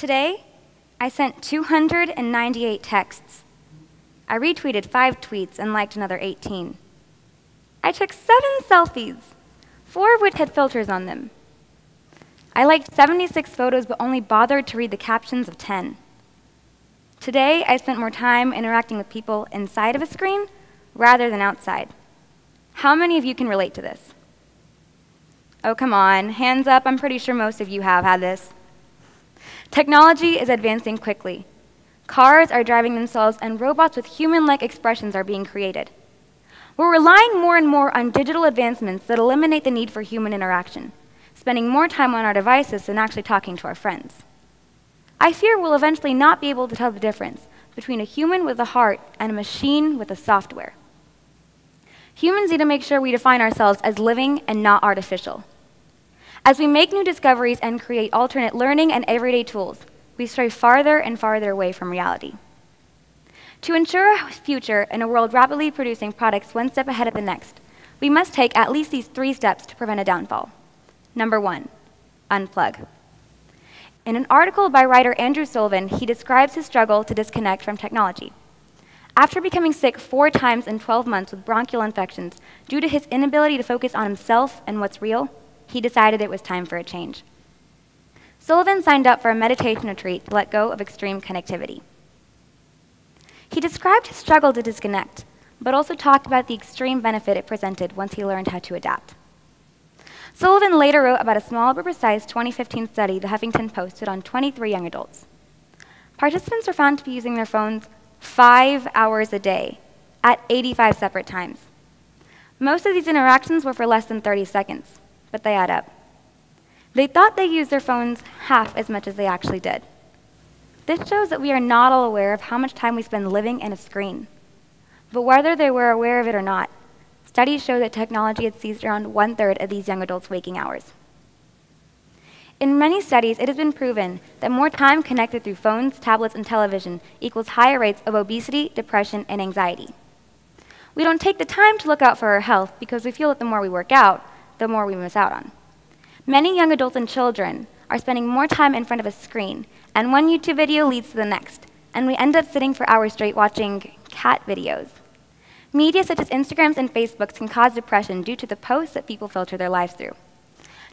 Today, I sent 298 texts. I retweeted 5 tweets and liked another 18. I took 7 selfies, 4 of which had filters on them. I liked 76 photos but only bothered to read the captions of 10. Today, I spent more time interacting with people inside of a screen rather than outside. How many of you can relate to this? Oh, come on, hands up, I'm pretty sure most of you have had this. Technology is advancing quickly. Cars are driving themselves and robots with human-like expressions are being created. We're relying more and more on digital advancements that eliminate the need for human interaction, spending more time on our devices than actually talking to our friends. I fear we'll eventually not be able to tell the difference between a human with a heart and a machine with a software. Humans need to make sure we define ourselves as living and not artificial. As we make new discoveries and create alternate learning and everyday tools, we stray farther and farther away from reality. To ensure a future in a world rapidly producing products one step ahead of the next, we must take at least these 3 steps to prevent a downfall. Number 1, unplug. In an article by writer Andrew Sullivan, he describes his struggle to disconnect from technology. After becoming sick 4 times in 12 months with bronchial infections due to his inability to focus on himself and what's real, he decided it was time for a change. Sullivan signed up for a meditation retreat to let go of extreme connectivity. He described his struggle to disconnect, but also talked about the extreme benefit it presented once he learned how to adapt. Sullivan later wrote about a small but precise 2015 study the Huffington Post did on 23 young adults. Participants were found to be using their phones 5 hours a day at 85 separate times. Most of these interactions were for less than 30 seconds. But they add up. They thought they used their phones half as much as they actually did. This shows that we are not all aware of how much time we spend living in a screen. But whether they were aware of it or not, studies show that technology had seized around 1/3 of these young adults' waking hours. In many studies, it has been proven that more time connected through phones, tablets, and television equals higher rates of obesity, depression, and anxiety. We don't take the time to look out for our health because we feel that the more we work out, the more we miss out on. Many young adults and children are spending more time in front of a screen, and one YouTube video leads to the next, and we end up sitting for hours straight watching cat videos. Media such as Instagrams and Facebooks can cause depression due to the posts that people filter their lives through.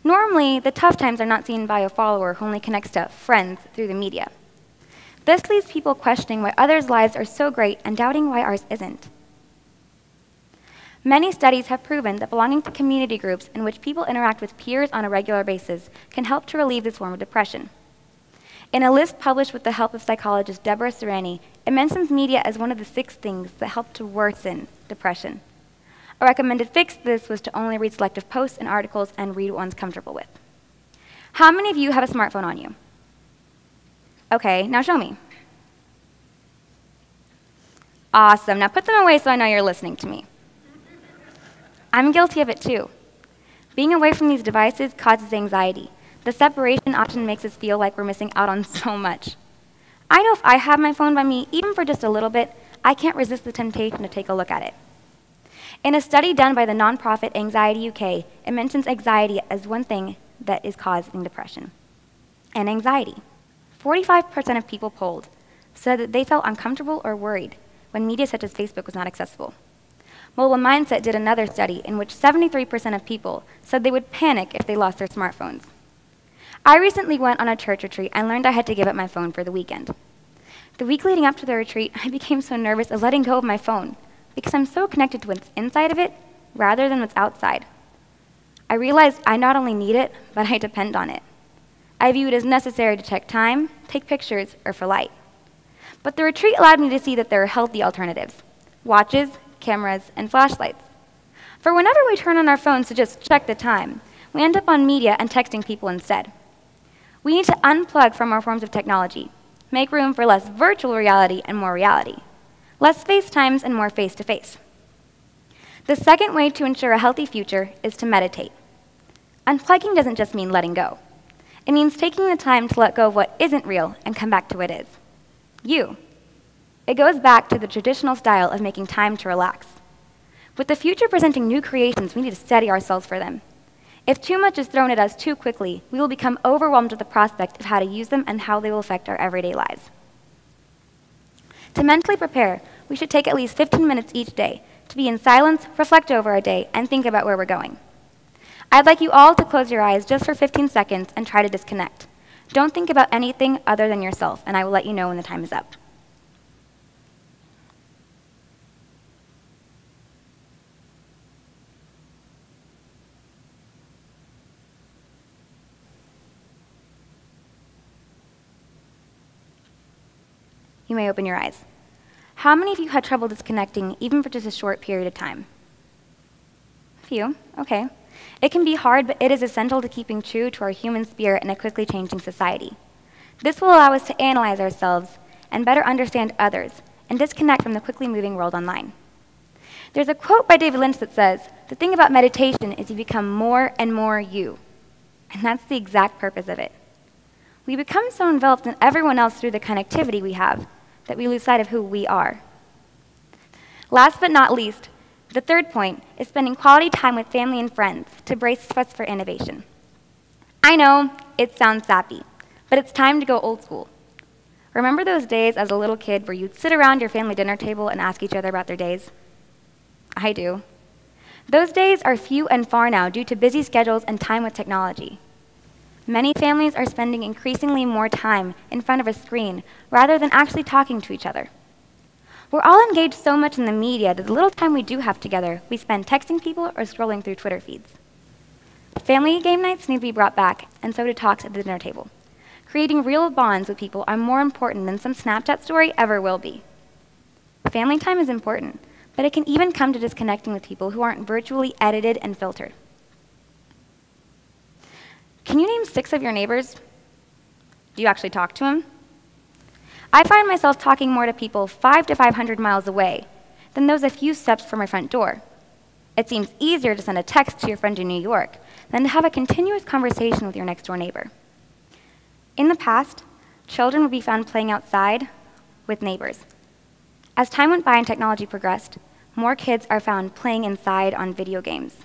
Normally, the tough times are not seen by a follower who only connects to friends through the media. This leaves people questioning why others' lives are so great and doubting why ours isn't. Many studies have proven that belonging to community groups in which people interact with peers on a regular basis can help to relieve this form of depression. In a list published with the help of psychologist Deborah Serrani, it mentions media as one of the 6 things that help to worsen depression. A recommended fix to this was to only read selective posts and articles and read what one's comfortable with. How many of you have a smartphone on you? Okay, now show me. Awesome, now put them away so I know you're listening to me. I'm guilty of it too. Being away from these devices causes anxiety. The separation often makes us feel like we're missing out on so much. I know if I have my phone by me, even for just a little bit, I can't resist the temptation to take a look at it. In a study done by the nonprofit Anxiety UK, it mentions anxiety as one thing that is causing depression. And anxiety. 45% of people polled said that they felt uncomfortable or worried when media such as Facebook was not accessible. Mobile Mindset did another study in which 73% of people said they would panic if they lost their smartphones. I recently went on a church retreat and learned I had to give up my phone for the weekend. The week leading up to the retreat, I became so nervous of letting go of my phone because I'm so connected to what's inside of it rather than what's outside. I realized I not only need it, but I depend on it. I view it as necessary to check time, take pictures, or for light. But the retreat allowed me to see that there are healthy alternatives: watches, cameras, and flashlights. For whenever we turn on our phones to just check the time, we end up on media and texting people instead. We need to unplug from our forms of technology, make room for less virtual reality and more reality, less FaceTimes and more face-to-face. The second way to ensure a healthy future is to meditate. Unplugging doesn't just mean letting go. It means taking the time to let go of what isn't real and come back to what is. You. It goes back to the traditional style of making time to relax. With the future presenting new creations, we need to steady ourselves for them. If too much is thrown at us too quickly, we will become overwhelmed with the prospect of how to use them and how they will affect our everyday lives. To mentally prepare, we should take at least 15 minutes each day to be in silence, reflect over our day, and think about where we're going. I'd like you all to close your eyes just for 15 seconds and try to disconnect. Don't think about anything other than yourself, and I will let you know when the time is up. You may open your eyes. How many of you had trouble disconnecting, even for just a short period of time? A few, okay. It can be hard, but it is essential to keeping true to our human spirit in a quickly changing society. This will allow us to analyze ourselves and better understand others and disconnect from the quickly moving world online. There's a quote by David Lynch that says, "The thing about meditation is you become more and more you." And that's the exact purpose of it. We become so enveloped in everyone else through the connectivity we have that we lose sight of who we are. Last but not least, the third point is spending quality time with family and friends to brace us for innovation. I know, it sounds sappy, but it's time to go old school. Remember those days as a little kid where you'd sit around your family dinner table and ask each other about their days? I do. Those days are few and far now due to busy schedules and time with technology. Many families are spending increasingly more time in front of a screen rather than actually talking to each other. We're all engaged so much in the media that the little time we do have together, we spend texting people or scrolling through Twitter feeds. Family game nights need to be brought back, and so do talks at the dinner table. Creating real bonds with people are more important than some Snapchat story ever will be. Family time is important, but it can even come to disconnecting with people who aren't virtually edited and filtered. Can you name 6 of your neighbors? Do you actually talk to them? I find myself talking more to people 500 to 500 miles away than those a few steps from my front door. It seems easier to send a text to your friend in New York than to have a continuous conversation with your next-door neighbor. In the past, children would be found playing outside with neighbors. As time went by and technology progressed, more kids are found playing inside on video games.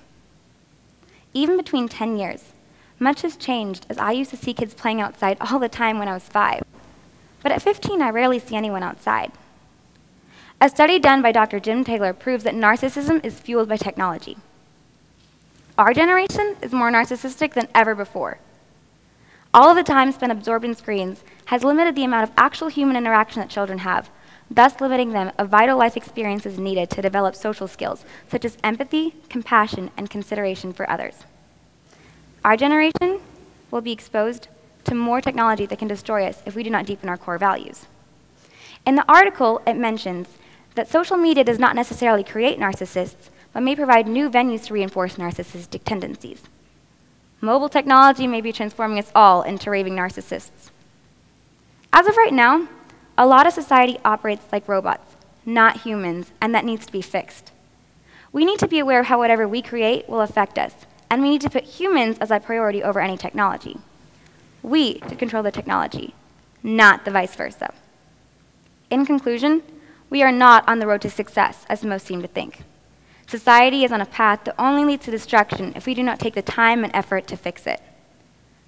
Even between 10 years, much has changed, as I used to see kids playing outside all the time when I was 5. But at 15, I rarely see anyone outside. A study done by Dr. Jim Taylor proves that narcissism is fueled by technology. Our generation is more narcissistic than ever before. All of the time spent absorbed in screens has limited the amount of actual human interaction that children have, thus limiting them of vital life experiences needed to develop social skills, such as empathy, compassion, and consideration for others. Our generation will be exposed to more technology that can destroy us if we do not deepen our core values. In the article, it mentions that social media does not necessarily create narcissists, but may provide new venues to reinforce narcissistic tendencies. Mobile technology may be transforming us all into raving narcissists. As of right now, a lot of society operates like robots, not humans, and that needs to be fixed. We need to be aware of how whatever we create will affect us, and we need to put humans as a priority over any technology. We should control the technology, not the vice versa. In conclusion, we are not on the road to success, as most seem to think. Society is on a path that only leads to destruction if we do not take the time and effort to fix it.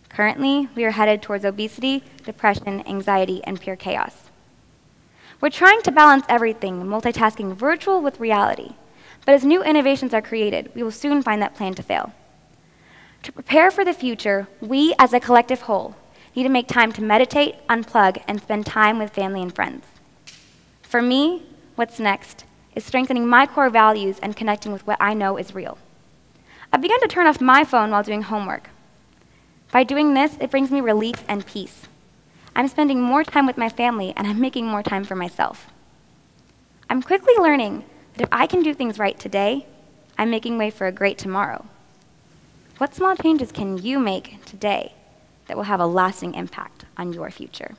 Currently, we are headed towards obesity, depression, anxiety, and pure chaos. We're trying to balance everything, multitasking virtual with reality. But as new innovations are created, we will soon find that plan to fail. To prepare for the future, we, as a collective whole, need to make time to meditate, unplug, and spend time with family and friends. For me, what's next is strengthening my core values and connecting with what I know is real. I began to turn off my phone while doing homework. By doing this, it brings me relief and peace. I'm spending more time with my family, and I'm making more time for myself. I'm quickly learning that if I can do things right today, I'm making way for a great tomorrow. What small changes can you make today that will have a lasting impact on your future?